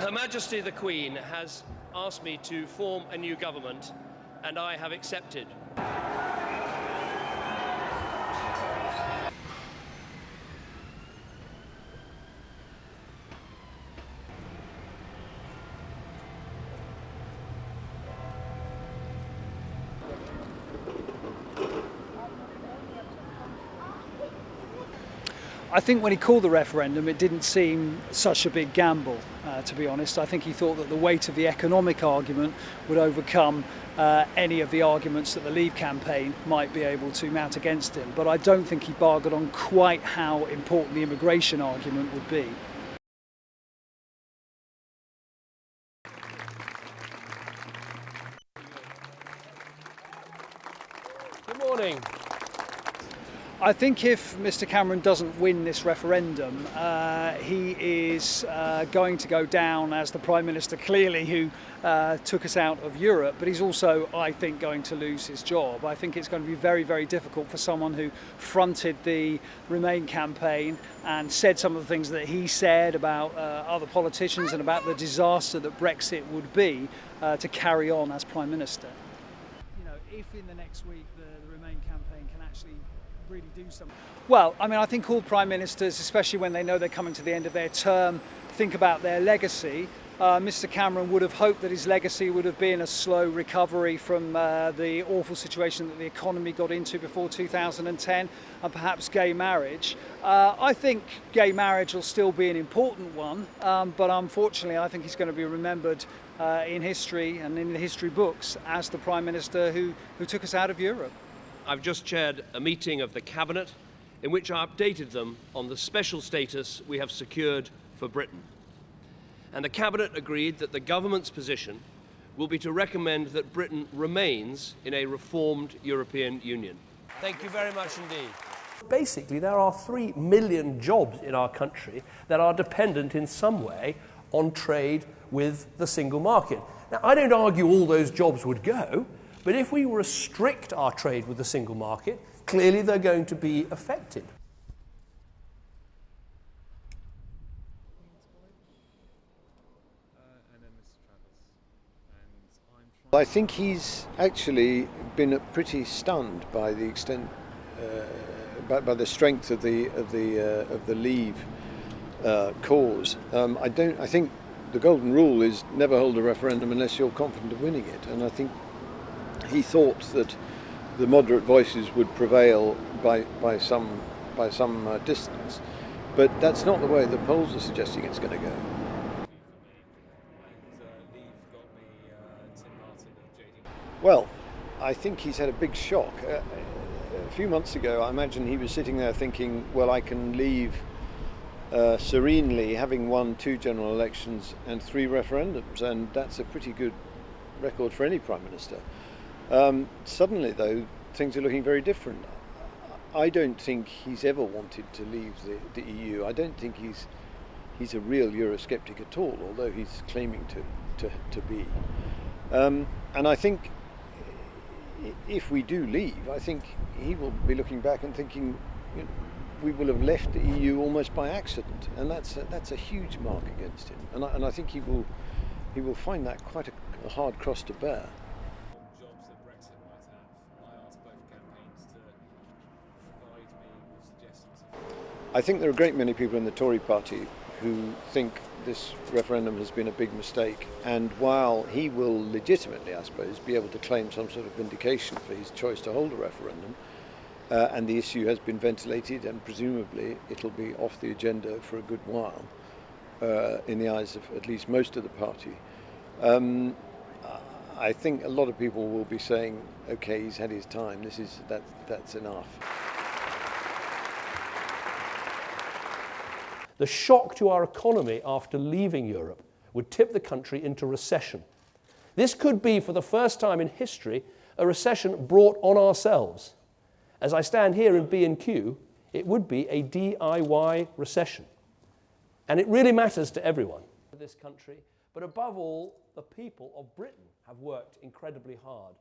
Her Majesty the Queen has asked me to form a new government, and I have accepted. I think when he called the referendum, it didn't seem such a big gamble, to be honest. I think he thought that the weight of the economic argument would overcome any of the arguments that the Leave campaign might be able to mount against him. But I don't think he bargained on quite how important the immigration argument would be. Good morning. I think if Mr Cameron doesn't win this referendum, he is going to go down as the Prime Minister, clearly, who took us out of Europe, but he's also, I think, going to lose his job. I think it's going to be very, very difficult for someone who fronted the Remain campaign and said some of the things that he said about other politicians and about the disaster that Brexit would be to carry on as Prime Minister. You know, if in the next week the Remain campaign can actually really do something. Well, I mean, I think all Prime Ministers, especially when they know they're coming to the end of their term, think about their legacy. Mr Cameron would have hoped that his legacy would have been a slow recovery from the awful situation that the economy got into before 2010, and perhaps gay marriage. I think gay marriage will still be an important one, but unfortunately I think he's going to be remembered in history and in the history books as the Prime Minister who took us out of Europe. I've just chaired a meeting of the Cabinet in which I updated them on the special status we have secured for Britain. And the Cabinet agreed that the government's position will be to recommend that Britain remains in a reformed European Union. Thank you very much indeed. Basically, there are 3 million jobs in our country that are dependent in some way on trade with the single market. Now, I don't argue all those jobs would go, but if we restrict our trade with the single market, clearly they're going to be affected. I think he's actually been pretty stunned by the extent, by the strength of the Leave cause. I think the golden rule is never hold a referendum unless you're confident of winning it, and I think he thought that the moderate voices would prevail by some distance, but that's not the way the polls are suggesting it's going to go. Well, I think he's had a big shock. A few months ago, I imagine he was sitting there thinking, well, I can leave serenely, having won 2 general elections and 3 referendums, and that's a pretty good record for any Prime Minister. Suddenly, though, things are looking very different. I don't think he's ever wanted to leave the EU. I don't think he's a real Eurosceptic at all, although he's claiming to be. And I think if we do leave, I think he will be looking back and thinking, you know, we will have left the EU almost by accident, and that's a huge mark against him. And I think he will find that quite a hard cross to bear. Jobs that Brexit might have. I asked both campaigns to provide me with suggestions. I think there are a great many people in the Tory party who think this referendum has been a big mistake, and while he will legitimately, I suppose, be able to claim some sort of vindication for his choice to hold a referendum, and the issue has been ventilated and presumably it'll be off the agenda for a good while in the eyes of at least most of the party, I think a lot of people will be saying, okay, he's had his time, that's enough. The shock to our economy after leaving Europe would tip the country into recession. This could be, for the first time in history, a recession brought on ourselves. As I stand here in B&Q, it would be a DIY recession. And it really matters to everyone. This country, but above all, the people of Britain have worked incredibly hard